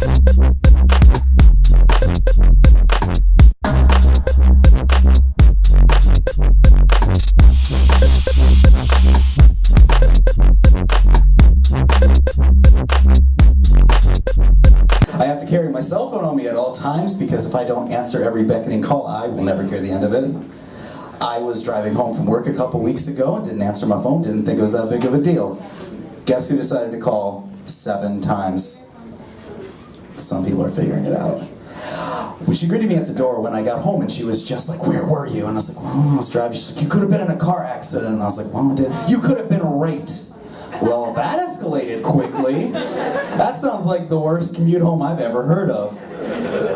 I have to carry my cell phone on me at all times because if I don't answer every beckoning call, I will never hear the end of it. I was driving home from work a couple weeks ago and didn't answer my phone, didn't think it was that big of a deal. Guess who decided to call 7 times? Some people are figuring it out. Well, she greeted me at the door when I got home and she was just like, "Where were you?" And I was like, "Well, I was driving." She's like, "You could have been in a car accident." And I was like, "Well, I did." "You could have been raped." Well, that escalated quickly. That sounds like the worst commute home I've ever heard of.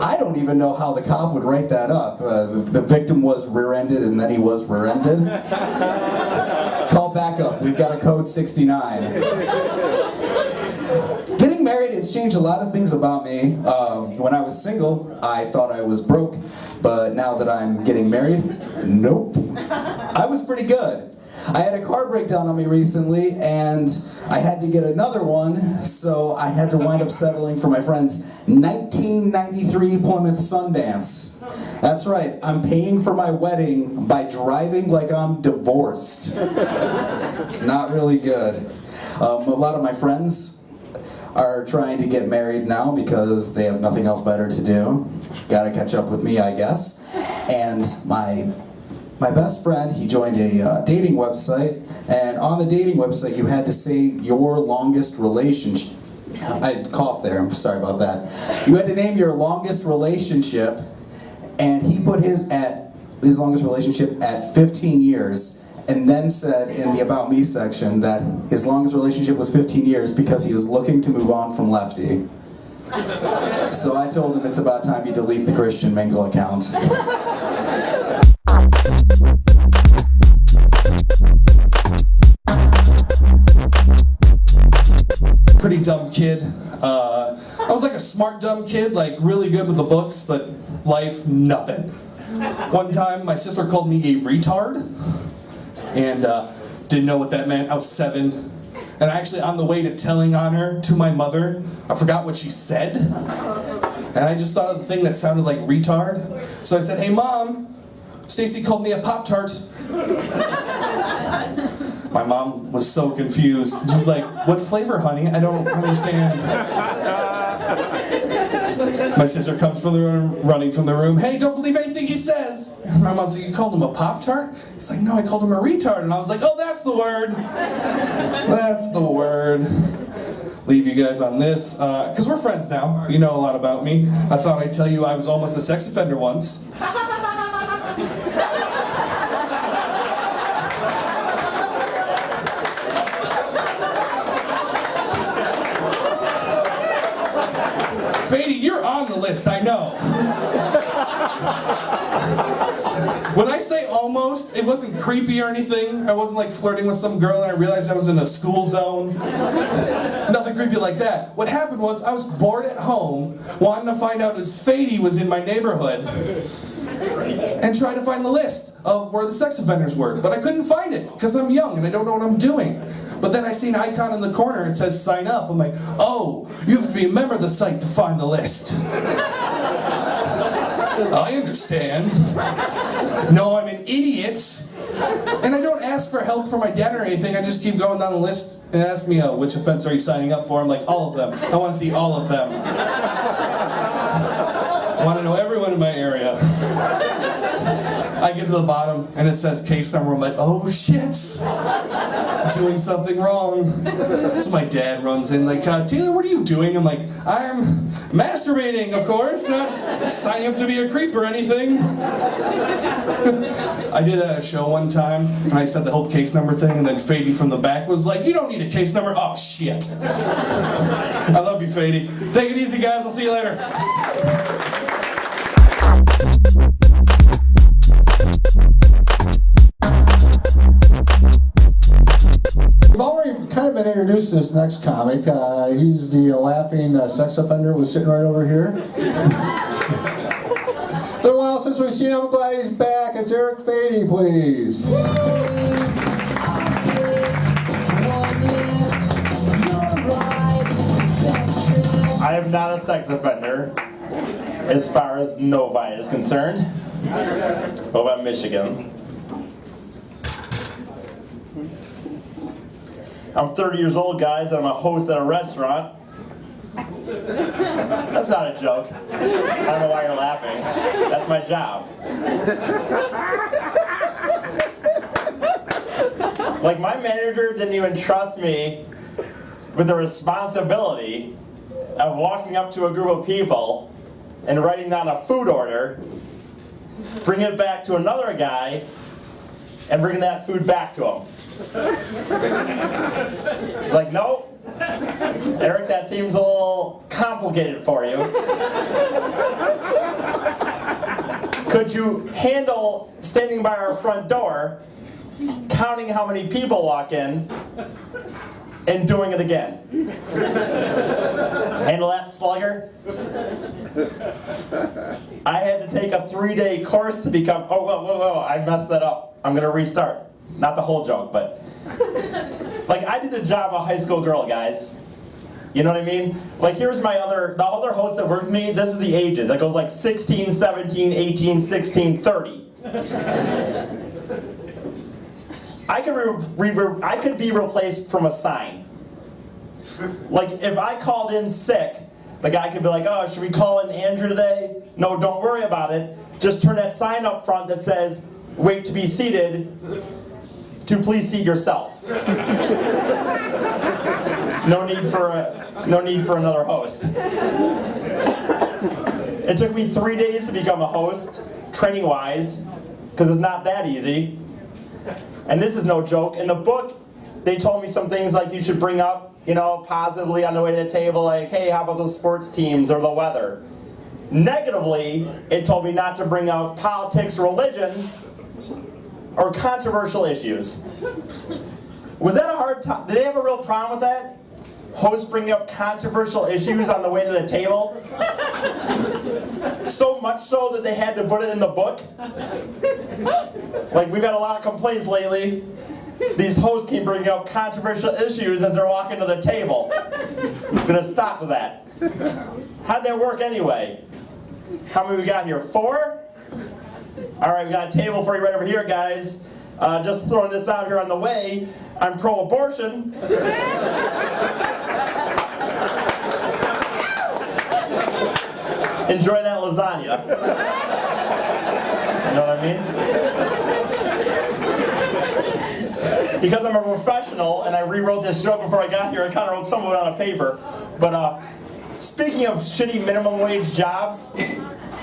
I don't even know how the cop would write that up. The victim was rear-ended and then he was rear-ended. Call back up. We've got a code 69. Getting married, it's changed a lot of things about me. When I was single, I thought I was broke, but now that I'm getting married, nope. I was pretty good. I had a car breakdown on me recently, and I had to get another one, so I had to wind up settling for my friend's 1993 Plymouth Sundance. That's right, I'm paying for my wedding by driving like I'm divorced. It's not really good. A lot of my friends are trying to get married now because they have nothing else better to do. Gotta catch up with me, I guess. And my best friend, he joined a dating website, and on the dating website you had to say your longest relationship. I coughed there, I'm sorry about that. You had to name your longest relationship, and he put his longest relationship at 15 years, and then said in the About Me section that his longest relationship was 15 years because he was looking to move on from Lefty. So I told him it's about time you delete the Christian Mingle account. Pretty dumb kid. I was like a smart dumb kid, like really good with the books, but life, nothing. One time my sister called me a retard, and didn't know what that meant. I was 7. And actually on the way to telling on her to my mother, I forgot what she said. And I just thought of the thing that sounded like retard. So I said, "Hey Mom, Stacy called me a Pop-Tart." My mom was so confused. She's like, "What flavor, honey? I don't understand." My sister comes from the room, running from the room. "Hey, don't believe anything he says." My mom's like, "You called him a Pop-Tart?" He's like, "No, I called him a retard." And I was like, "Oh, that's the word. That's the word." Leave you guys on this, because we're friends now. You know a lot about me. I thought I'd tell you I was almost a sex offender once. Fady, you're on the list, I know. When I say almost, it wasn't creepy or anything. I wasn't like flirting with some girl and I realized I was in a school zone. Nothing creepy like that. What happened was I was bored at home, wanting to find out if Fady was in my neighborhood, and tried to find the list of where the sex offenders were. But I couldn't find it, because I'm young and I don't know what I'm doing. But then I see an icon in the corner, it says sign up. I'm like, oh, you have to be a member of the site to find the list. I understand. No, I'm an idiot. And I don't ask for help from my dad or anything, I just keep going down the list and ask me, which offense are you signing up for? I'm like, all of them. I want to see all of them. I want to know everyone in my area. I get to the bottom and it says case number. I'm like, oh shit, doing something wrong. So my dad runs in like, Taylor, what are you doing? I'm like, I'm masturbating, of course, not signing up to be a creep or anything. I did a show one time and I said the whole case number thing, and then Fady from the back was like, you don't need a case number. Oh shit. I love you, Fady. Take it easy, guys. I'll see you later. We've already kind of been introduced to this next comic. He's the laughing sex offender who was sitting right over here. It's been a while since we've seen him. I'm glad he's back. It's Eric Fady, please. I'll take one lift, you're right, best trip. I am not a sex offender as far as Novi is concerned. What about Michigan? I'm 30 years old, guys, and I'm a host at a restaurant. That's not a joke. I don't know why you're laughing. That's my job. Like, my manager didn't even trust me with the responsibility of walking up to a group of people and writing down a food order, bringing it back to another guy, and bringing that food back to him. He's like, nope. Eric, that seems a little complicated for you. Could you handle standing by our front door, counting how many people walk in, and doing it again? Handle that, slugger? I had to take a 3-day course to become, oh, whoa, I messed that up. I'm gonna restart. Not the whole joke, but like, I did the job of a high school girl, guys. You know what I mean? Like, here's the other host that worked with me, this is the ages. It goes like 16, 17, 18, 16, 30. I could be replaced from a sign. Like, if I called in sick, the guy could be like, oh, should we call in Andrew today? No, don't worry about it. Just turn that sign up front that says, wait to be seated, to please seat yourself. No need for another host. It took me 3 days to become a host, training-wise, because it's not that easy. And this is no joke. In the book, they told me some things like you should bring up, positively on the way to the table, like, hey, how about those sports teams or the weather? Negatively, it told me not to bring up politics, religion, or controversial issues. Was that a hard time? Did they have a real problem with that? Hosts bringing up controversial issues on the way to the table? So much so that they had to put it in the book? Like, we've had a lot of complaints lately. These hosts keep bringing up controversial issues as they're walking to the table. I'm gonna stop to that. How'd that work anyway? How many we got here? 4? All right, we got a table for you right over here, guys. Just throwing this out here on the way. I'm pro-abortion. Enjoy that lasagna. You know what I mean? Because I'm a professional and I rewrote this joke before I got here, I kind of wrote some of it on a paper. But speaking of shitty minimum wage jobs,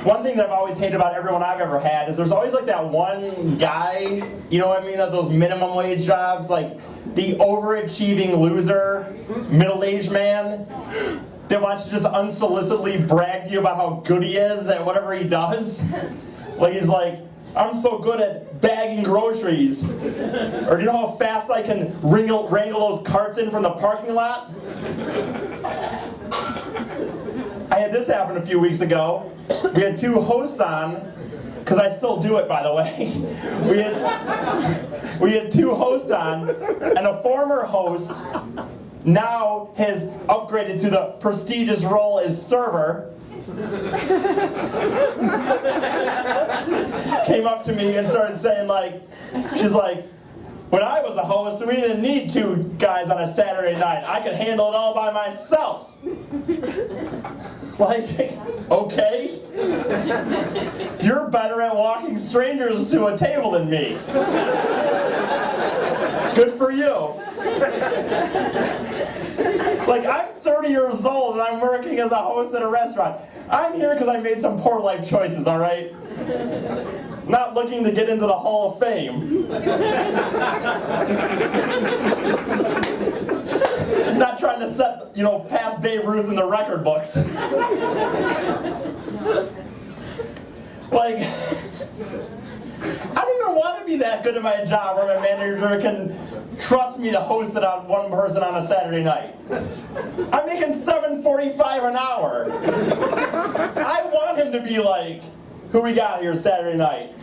one thing that I've always hated about everyone I've ever had is there's always like that one guy, you know what I mean, that those minimum wage jobs, like the overachieving loser, middle-aged man that wants to just unsolicitedly brag to you about how good he is at whatever he does. Like, he's like, I'm so good at bagging groceries. Or do you know how fast I can wrangle those carts in from the parking lot? I had this happen a few weeks ago. We had 2 hosts on, because I still do it, by the way. We had 2 hosts on, and a former host now has upgraded to the prestigious role as server. Came up to me and started saying, like, she's like, when I was a host, we didn't need 2 guys on a Saturday night. I could handle it all by myself. Like, okay. You're better at walking strangers to a table than me. Good for you. Like, I'm 30 years old and I'm working as a host at a restaurant. I'm here because I made some poor life choices, all right? Not looking to get into the Hall of Fame. Not trying to set, past Babe Ruth in the record books. Like, I don't even want to be that good at my job where my manager can trust me to host it on one person on a Saturday night. I'm making $7.45 an hour. I want him to be like, who we got here Saturday night?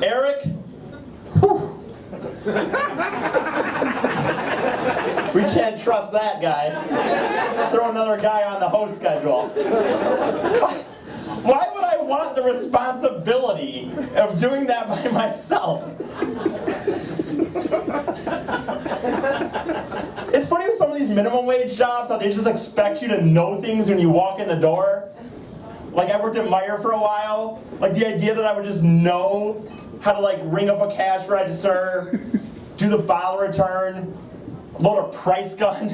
Eric? Whew. We can't trust that guy. Throw another guy on the host schedule. Why would I want the responsibility of doing that by myself? It's funny with some of these minimum wage jobs how they just expect you to know things when you walk in the door. Like I worked at Meijer for a while. Like the idea that I would just know how to like ring up a cash register, do the bottle return, load a price gun.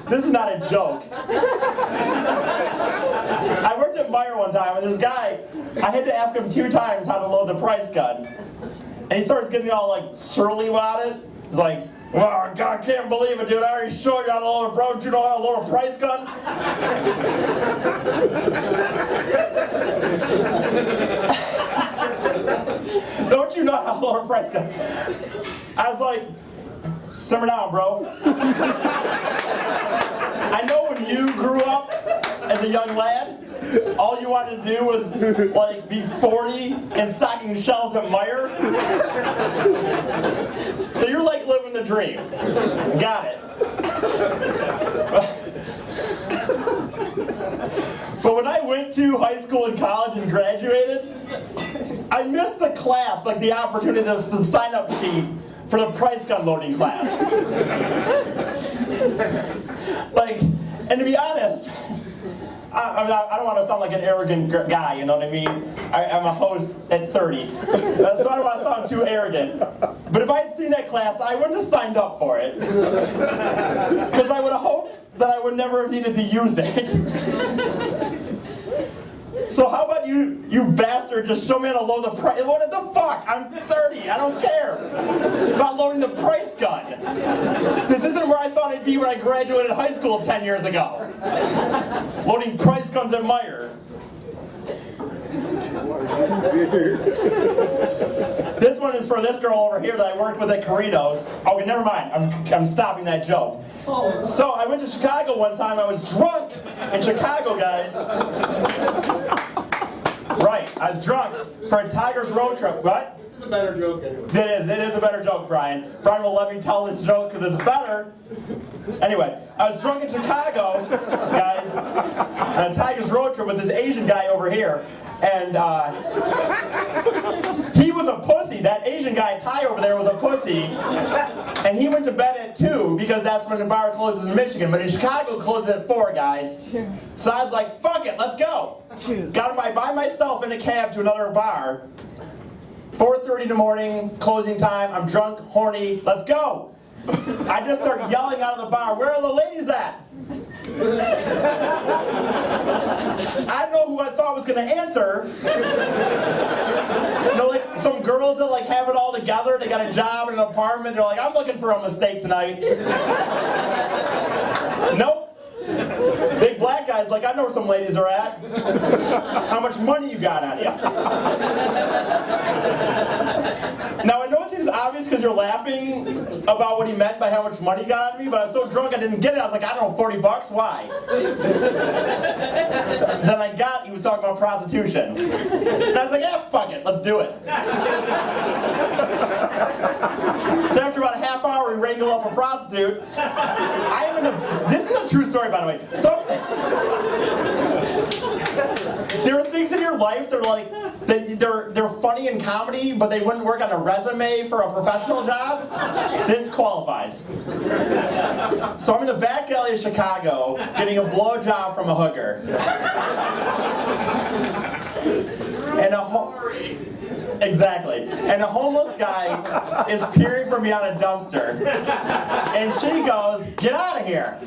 This is not a joke. I worked at Meijer one time and this guy, I had to ask him 2 times how to load the price gun. And he starts getting all like surly about it. He's like, "Well, God, I can't believe it, dude. I already showed you how to load a bro. Do you know how to load a price gun?" Don't you know how to load a price gun? I was like, simmer down, bro. I know when you grew up as a young lad, all you wanted to do was like be 40 and stocking shelves at Meijer. So you're like living the dream. Got it. But when I went to high school and college and graduated, I missed the class, like the opportunity to sign up sheet for the price gun loading class. Like, and to be honest, I don't want to sound like an arrogant guy, you know what I mean? I'm a host at 30, so I don't want to sound too arrogant. But if I had seen that class, I wouldn't have signed up for it. Because I would have hoped that I would never have needed to use it. So how about you bastard, just show me how to load the price. What the fuck? I'm 30, I don't care about loading the price gun. This isn't where I thought I'd be when I graduated high school 10 years ago. Loading price guns at Meijer. This one is for this girl over here that I worked with at Corritos. Oh, never mind, I'm stopping that joke. So I went to Chicago one time, I was drunk in Chicago, guys. Right, I was drunk for a Tigers road trip. What? This is a better joke anyway. It is a better joke, Brian. Brian will let me tell this joke because it's better. Anyway, I was drunk in Chicago, guys, on a Tigers road trip with this Asian guy over here. And he was a pussy. That Asian guy, Ty over there, was a pussy. And he went to bed at 2 because that's when the bar closes in Michigan. But in Chicago, it closes at 4, guys. Sure. So I was like, fuck it, let's go. Got by myself in a cab to another bar. 4:30 in the morning, closing time. I'm drunk, horny, let's go. I just start yelling out of the bar, where are the ladies at? I don't know who I thought was going to answer. You know, like some girls that like have it all together. They got a job and an apartment. They're like, I'm looking for a mistake tonight. Nope. Big black guy's like, I know where some ladies are at. How much money you got on you? Now I know it seems obvious because you're laughing about what he meant by how much money he got on me, but I was so drunk I didn't get it. I was like, I don't know, 40 bucks? Why? Then I got he was talking about prostitution. And I was like, yeah, fuck it, let's do it. So after about a half hour, we wrangle up a prostitute. This is a true story, by the way. There are things in your life that are like, they're funny in comedy, but they wouldn't work on a resume for a professional job. This qualifies. So I'm in the back alley of Chicago, getting a blowjob from a hooker. And exactly. And a homeless guy is peering for me on a dumpster. And she goes, get out of here.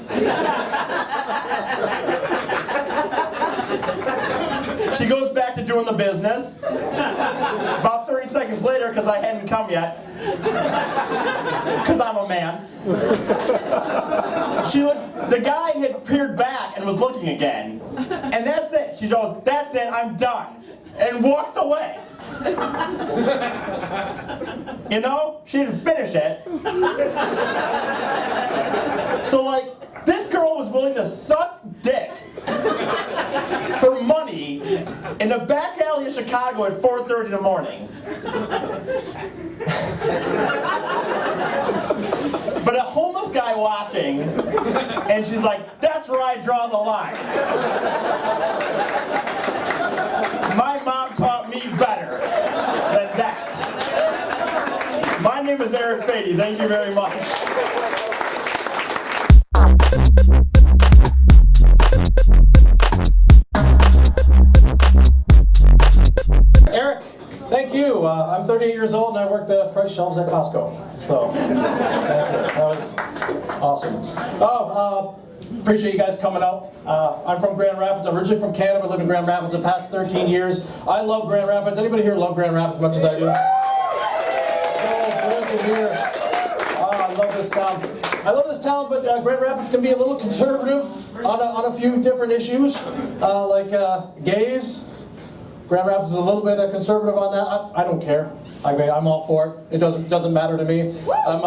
She goes back to doing the business. About 30 seconds later, because I hadn't come yet, because I'm a man, the guy had peered back and was looking again. And that's it. She goes, that's it, I'm done. And walks away. You know, she didn't finish it. So like, this girl was willing to suck dick for money in the back alley of Chicago at 4:30 in the morning. But a homeless guy by watching, and she's like, that's where I draw the line. My mom taught me better than that. My name is Eric Fady. Thank you very much. Eric, thank you. I'm 38 years old and I worked the price shelves at Costco. So, thank you. That was awesome. Appreciate you guys coming out. I'm from Grand Rapids. I'm originally from Canada. I live in Grand Rapids the past 13 years. I love Grand Rapids. Anybody here love Grand Rapids as much as I do? So good to hear. I love this town. I love this town, but Grand Rapids can be a little conservative on a few different issues, like gays. Grand Rapids is a little bit conservative on that. I don't care. I mean, I'm all for it. It doesn't matter to me. I'm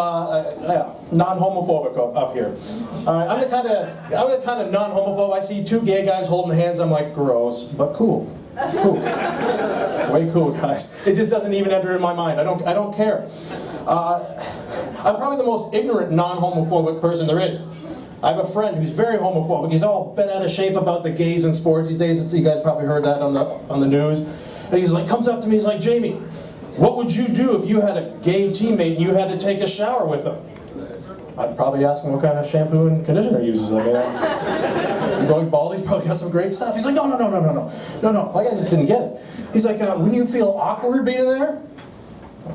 non-homophobic up here. I'm the kind of non-homophobe. I see two gay guys holding hands. I'm like, gross, but cool. Cool. Way cool, guys. It just doesn't even enter in my mind. I don't care. I'm probably the most ignorant non-homophobic person there is. I have a friend who's very homophobic. He's all bent out of shape about the gays in sports these days. You guys probably heard that on the news. And he's like, comes up to me, he's like, Jamie, what would you do if you had a gay teammate and you had to take a shower with him? I'd probably ask him what kind of shampoo and conditioner he uses. I mean, going bald, he's probably got some great stuff. He's like, no. Like, I just didn't get it. He's like, wouldn't you feel awkward being there?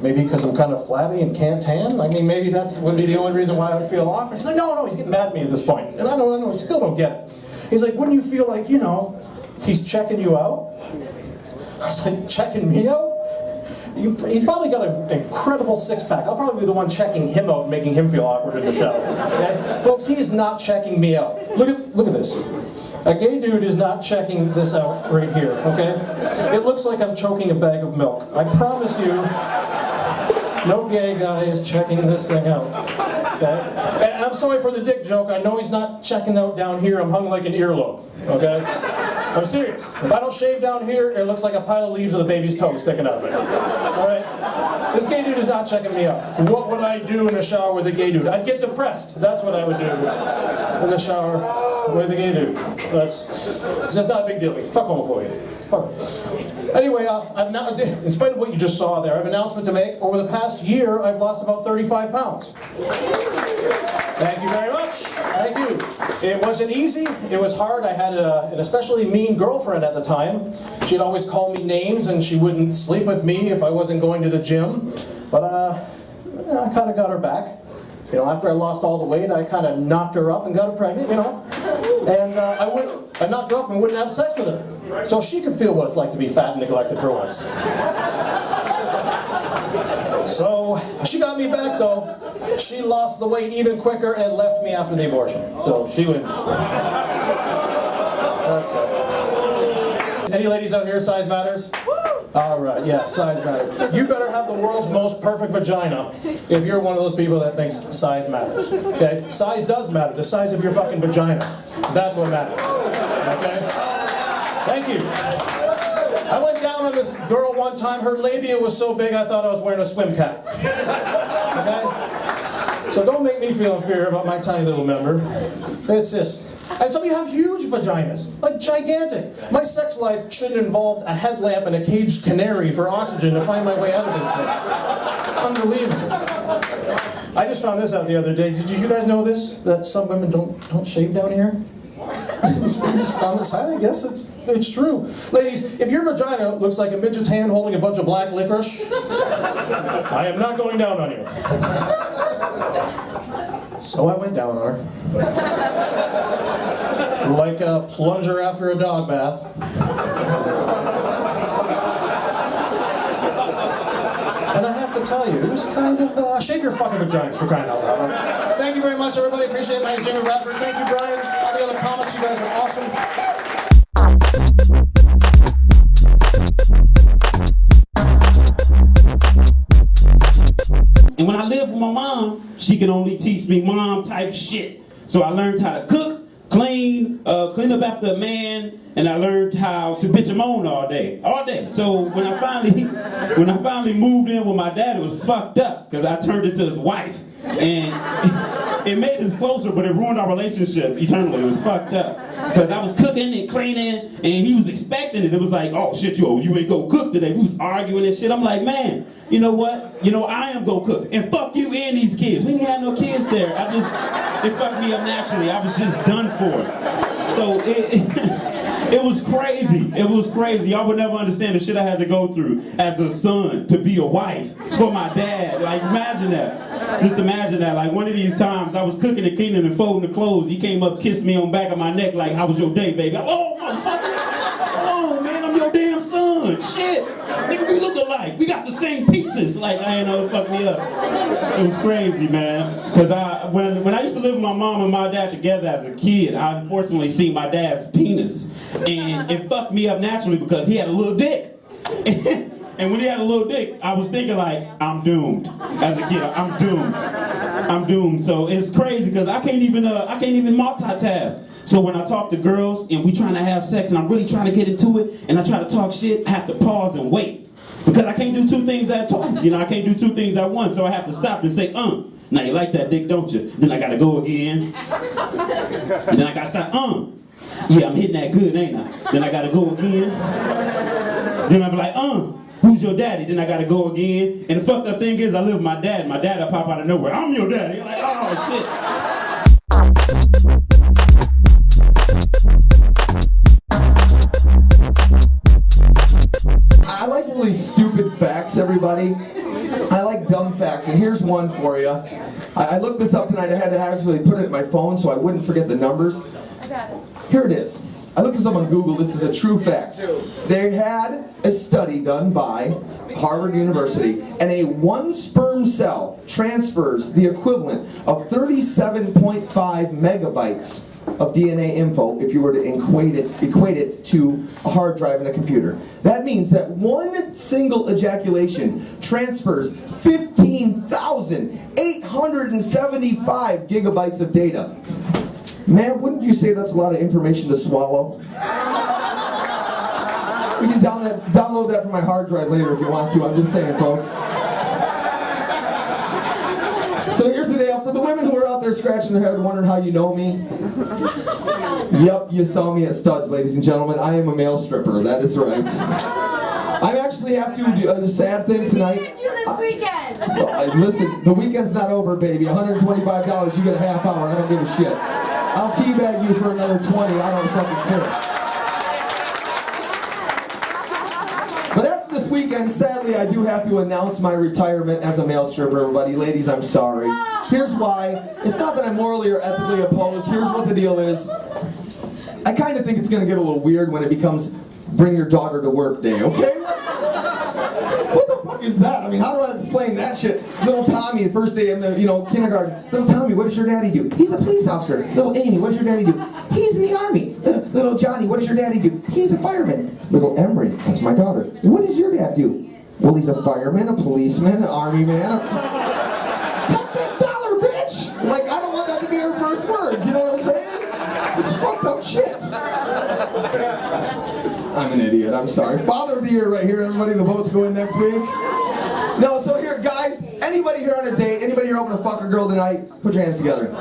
Maybe because I'm kind of flabby and can't tan? I mean, maybe that would be the only reason why I would feel awkward. He's like, no, he's getting mad at me at this point. And I still don't get it. He's like, wouldn't you feel like, he's checking you out? I was like, checking me out? He's probably got an incredible six-pack. I'll probably be the one checking him out and making him feel awkward in the shower. Okay? Folks, he is not checking me out. Look at this. A gay dude is not checking this out right here, okay? It looks like I'm choking a bag of milk. I promise you, no gay guy is checking this thing out, okay? And I'm sorry for the dick joke. I know he's not checking out down here. I'm hung like an earlobe, okay? I'm serious. If I don't shave down here, it looks like a pile of leaves with a baby's toe sticking out of it. All right? This gay dude is not checking me out. What would I do in the shower with a gay dude? I'd get depressed. That's what I would do in the shower with a gay dude. It's just not a big deal to me. Fuck homophobia. Fuck it. Anyway, in spite of what you just saw there, I have an announcement to make. Over the past year, I've lost about 35 pounds. Thank you very much. Thank you. It wasn't easy. It was hard. I had an especially mean girlfriend at the time. She'd always call me names and she wouldn't sleep with me if I wasn't going to the gym. But I kind of got her back. After I lost all the weight, I kind of knocked her up and got her pregnant, And I knocked her up and wouldn't have sex with her. So she could feel what it's like to be fat and neglected for once. So she got me back though. She lost the weight even quicker and left me after the abortion. So she wins. That's it. Any ladies out here, size matters? All right, yeah, size matters. You better have the world's most perfect vagina if you're one of those people that thinks size matters. Okay? Size does matter. The size of your fucking vagina. That's what matters. Okay? Thank you. I went down on this girl one time. Her labia was so big I thought I was wearing a swim cap. Okay? So don't make me feel inferior about my tiny little member. It's this. And some of you have huge vaginas, like gigantic. My sex life shouldn't involve a headlamp and a caged canary for oxygen to find my way out of this thing. Unbelievable. I just found this out the other day. Did you guys know this? That some women don't shave down here? I just found this out. I guess it's true. Ladies, if your vagina looks like a midget's hand holding a bunch of black licorice, I am not going down on you. So I went down on her. Like a plunger after a dog bath. And I have to tell you, it was kind of, shave your fucking vaginas for crying out loud. Thank you very much, everybody. Appreciate my name is Jimmy Bradford. Thank you, Brian. All the other comics, you guys are awesome. And when I lived with my mom, she could only teach me mom type shit. So I learned how to cook, clean up after a man, and I learned how to bitch and moan all day. So when I finally moved in with my dad, it was fucked up because I turned into his wife. And it made us closer, but it ruined our relationship eternally. It was fucked up. Because I was cooking and cleaning, and he was expecting it. It was like, oh shit, you ain't go cook today. We was arguing and shit. I'm like, man, you know what? I am gonna cook. And fuck you and these kids. We ain't had no kids there. It fucked me up naturally. I was just done for. So it was crazy. It was crazy. Y'all would never understand the shit I had to go through as a son to be a wife for my dad. Like, imagine that. Just imagine that. Like, one of these times I was cooking and cleaning and folding the clothes. He came up, kissed me on the back of my neck like, how was your day, baby? Oh, motherfucker. Oh, man, I'm your damn son. Shit. Nigga, we look alike. We got the same pieces. Like, I ain't know, it fucked me up. It was crazy, man. Because when I used to live with my mom and my dad together as a kid, I unfortunately seen my dad's penis. And it fucked me up naturally because he had a little dick. And when he had a little dick, I was thinking like, I'm doomed. As a kid, I'm doomed. I'm doomed. So it's crazy because I can't even multitask. So when I talk to girls and we trying to have sex and I'm really trying to get into it and I try to talk shit, I have to pause and wait. Because I can't do two things at once. I can't do two things at once. So I have to stop and say, now you like that dick, don't you? Then I gotta go again. And then I gotta stop, yeah, I'm hitting that good, ain't I? Then I gotta go again. Then I'm like, who's your daddy? Then I gotta go again. And the fucked up thing is I live with my dad. My dad will pop out of nowhere. I'm your daddy. You're like, oh shit. I like really stupid facts, everybody. I like dumb facts, and here's one for you. I looked this up tonight. I had to actually put it in my phone so I wouldn't forget the numbers. Here it is. I looked this up on Google. This is a true fact. They had a study done by Harvard University, and a one sperm cell transfers the equivalent of 37.5 megabytes of DNA info if you were to equate it to a hard drive in a computer. That means that one single ejaculation transfers 15,875 gigabytes of data. Man, wouldn't you say that's a lot of information to swallow? You can download that from my hard drive later if you want to. I'm just saying, folks. So here's the deal. For the women who are out there scratching their head wondering how you know me. Yep, you saw me at Studs, ladies and gentlemen. I am a male stripper. That is right. I actually have to do a sad thing tonight. What did you do this weekend? Listen, the weekend's not over, baby. $125, you get a half hour. I don't give a shit. I'll teabag you for another 20. I don't fucking care. But after this weekend, sadly, I do have to announce my retirement as a male stripper, everybody. Ladies, I'm sorry. Here's why. It's not that I'm morally or ethically opposed. Here's what the deal is. I kind of think it's going to get a little weird when it becomes bring your daughter to work day, okay? What the fuck is that? I mean, how do I explain that shit? Little Tommy, the first day in the, kindergarten. Little Tommy, what does your daddy do? He's a police officer. Little Amy, what does your daddy do? He's in the army. Little Johnny, what does your daddy do? He's a fireman. Little Emery, that's my daughter. What does your dad do? Well, he's a fireman, a policeman, an army man. Tuck that dollar, bitch! Like, I don't want that to be her first words, you know what I'm saying? It's fucked up shit. I'm an idiot, I'm sorry. Father of the Year right here, everybody. The votes go in next week. No, so here, guys, anybody here on a date, anybody here hoping to fuck a girl tonight, put your hands together.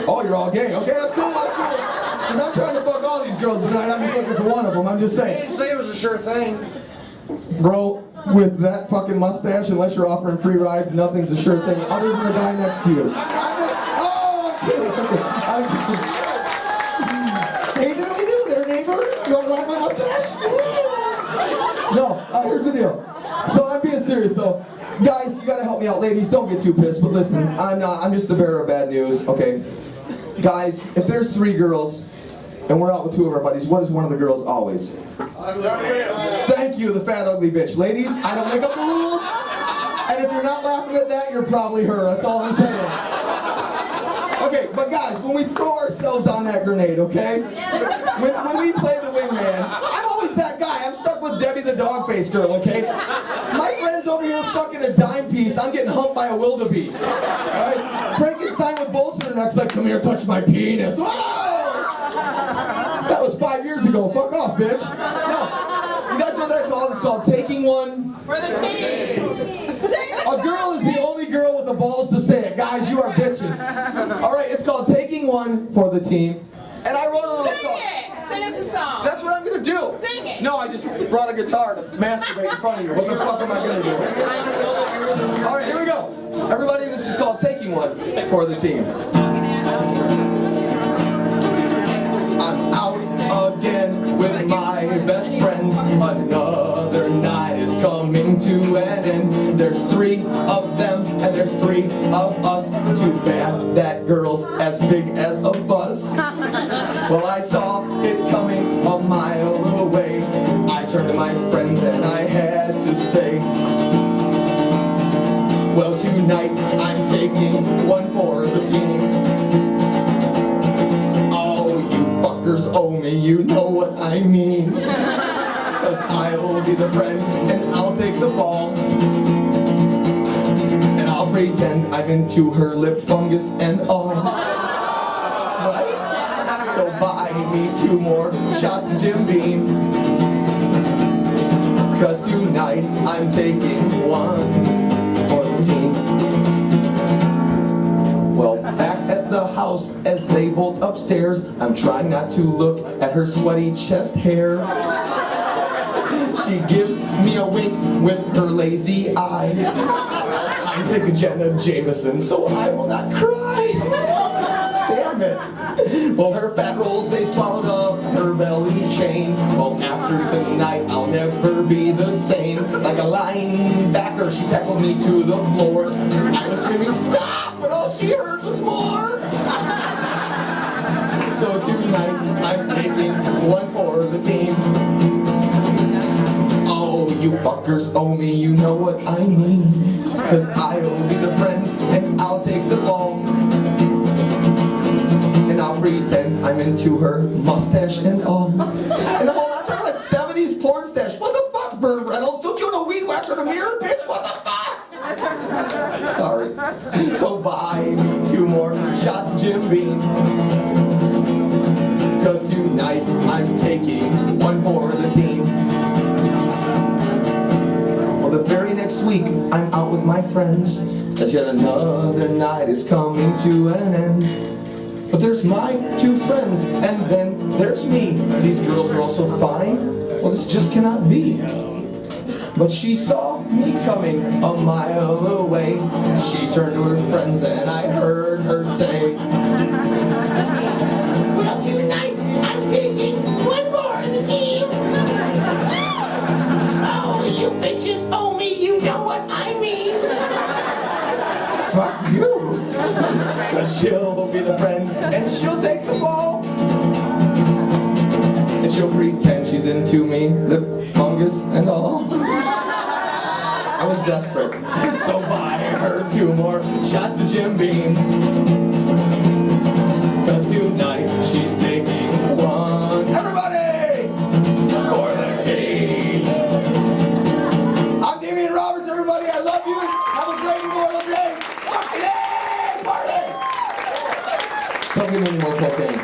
Oh, you're all gay. Okay, that's cool, that's cool. Because I'm trying to fuck all these girls tonight. I'm just looking for one of them, I'm just saying. I didn't say it was a sure thing. Bro, with that fucking mustache, unless you're offering free rides, nothing's a sure thing other than the guy next to you. I'm kidding. Hey, diddly do there, neighbor. You want to ride my mustache? No, here's the deal. So I'm being serious though. Guys, you gotta help me out. Ladies, don't get too pissed, but listen, I'm just the bearer of bad news, okay? Guys, if there's 3 girls, and we're out with 2 of our buddies, what is one of the girls always? Thank you, the fat ugly bitch. Ladies, I don't make up the rules, and if you're not laughing at that, you're probably her. That's all I'm saying. Okay, but guys, when we throw ourselves on that grenade, okay? When we play the wingman, I'm always that guy. I'm stuck with Debbie the dog-faced girl, okay? My friend's over here fucking a dime piece. I'm getting humped by a wildebeest. Right? Frankenstein with bolts in her nuts like, come here, touch my penis. Whoa! That was 5 years ago. Fuck off, bitch. No. You guys know what that's called? It's called taking one. For the team. Sing the A girl is the only girl with the balls to say it. Guys, you are bitches. All right, it's called taking one for the team. And I wrote a little Sing song. it. Sing us a song. That's what I'm gonna do. Sing it. No, I just brought a guitar to masturbate in front of you. What the fuck am I gonna do? All right, here we go. Everybody, this is called taking one for the team. I'm out again with my best friends. Another night is coming to an end. There's 3 of them and there's 3 of us. Too bad that girl's as big as a bus. Well, I saw it coming a mile away. I turned to my friends and I had to say, well, tonight I'm taking one for the team. Oh, you fuckers owe me, you know what I mean. 'Cause I'll be the friend and I'll take the ball. And I'll pretend I'm into her lip fungus and all. Right? So buy me 2 more shots of Jim Beam. 'Cause tonight I'm taking one for the team. Well, back at the house as they bolt upstairs, I'm trying not to look at her sweaty chest hair. She gives me a wink with her lazy eye. I think of Jenna Jameson, so I will not cry. Damn it. Well, her fat rolls, they swallowed up her belly chain. Well, after tonight, I'll never be the same. Like a linebacker, she tackled me to the floor. I was screaming, stop, but all she heard was more. So tonight, I'm taking one for the team. Oh, you fuckers owe me, you know what I mean. 'Cause I'll be the friend and I'll take the ball. And I'll pretend I'm into her mustache and all. And hold on, I'm talking like 70s porn stash. What the fuck, Burt Reynolds? Don't you know weed whacker in the mirror, bitch? What the fuck? Sorry. So buy me 2 more shots of Jim Beam. 'Cause tonight I'm taking one for the team. Well, the very next week I'm out with my friends. 'Cause yet another night is coming to an end. But there's my 2 friends, and then there's me. These girls are also fine. Well, this just cannot be. But she saw me coming a mile away. She turned to her friends, and I heard her say, well, tonight I'm taking one for the team. Oh, you bitches owe me, you know what I mean. Fuck you. 'Cause she'll be the friend and she'll take the ball. And she'll pretend she's into me, lip fungus and all. I was desperate, so buy her 2 more shots of Jim Beam. 'Cause tonight she's taking one. Everybody! For the team. I'm Damian Roberts, everybody. I love you. Have a great Memorial Day. Fucking A! Party! Don't give me any more cocaine.